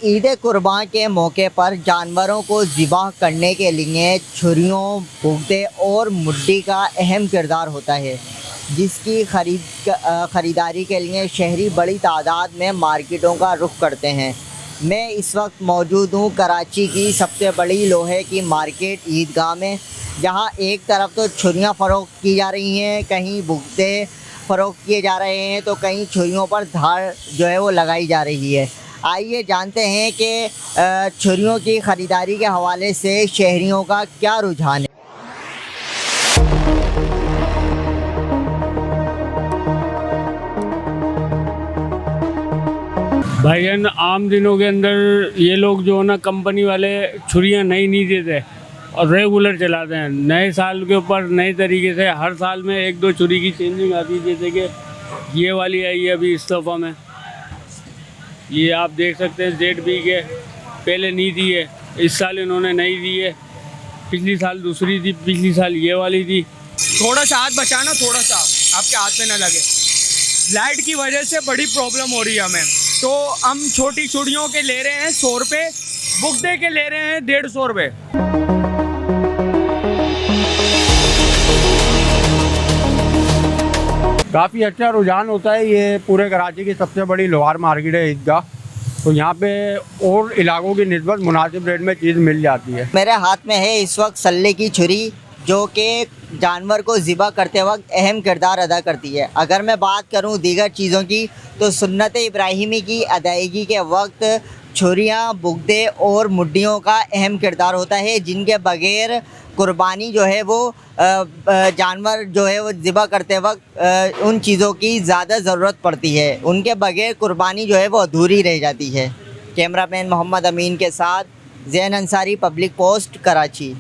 ईद कुर्बान के मौके पर जानवरों को ज़िबा करने के लिए छुरियों, भुगते और मुड्डी का अहम किरदार होता है, जिसकी ख़रीदारी के लिए शहरी बड़ी तादाद में मार्केटों का रुख करते हैं। मैं इस वक्त मौजूद हूँ कराची की सबसे बड़ी लोहे की मार्केट ईदगाह में, जहाँ एक तरफ तो छुरियाँ फ़रोख्त की जा रही हैं, कहीं भुगते फ़रोख्त किए जा रहे हैं, तो कहीं छुरियों पर धार जो है वो लगाई जा रही है। आइए जानते हैं कि छुरियों की ख़रीदारी के हवाले से शहरियों का क्या रुझान है। भाईजान, आम दिनों के अंदर ये लोग जो है ना, कंपनी वाले छुरियाँ नहीं देते और रेगुलर चलाते हैं। नए साल के ऊपर नए तरीके से हर साल में एक दो छुरी की चेंजिंग आती है। जैसे कि ये वाली आई है अभी इस दफ़ा में, ये आप देख सकते हैं ZB के, पहले नहीं दी है, इस साल इन्होंने नहीं दी है। पिछली साल दूसरी थी, पिछली साल ये वाली थी। थोड़ा सा हाथ बचाना, थोड़ा सा आपके हाथ में ना लगे। लाइट की वजह से बड़ी प्रॉब्लम हो रही है हमें, तो हम छोटी छुरियों के ले रहे हैं 100 रुपये, भुगते के ले रहे हैं 150 रुपये। काफ़ी अच्छा रुझान होता है। ये पूरे कराची की सबसे बड़ी लोहार मार्केट है ईदगाह, तो यहाँ पे और इलाकों की निस्बत मुनासिब रेट में चीज़ मिल जाती है। मेरे हाथ में है इस वक्त सल्ले की छुरी, जो कि जानवर को ज़िबा करते वक्त अहम किरदार अदा करती है। अगर मैं बात करूं दीगर चीज़ों की, तो सुन्नत इब्राहिमी की अदायगी के वक्त छुरियां, बुगदे और मुड्डियों का अहम किरदार होता है, जिनके बग़ैर कुर्बानी जो है वो जानवर जो है वो ज़िबा करते वक्त उन चीज़ों की ज़्यादा ज़रूरत पड़ती है। उनके बग़ैर कुर्बानी जो है वो अधूरी रह जाती है। कैमरामैन मोहम्मद अमीन के साथ ज़ैन अंसारी, पब्लिक पोस्ट, कराची।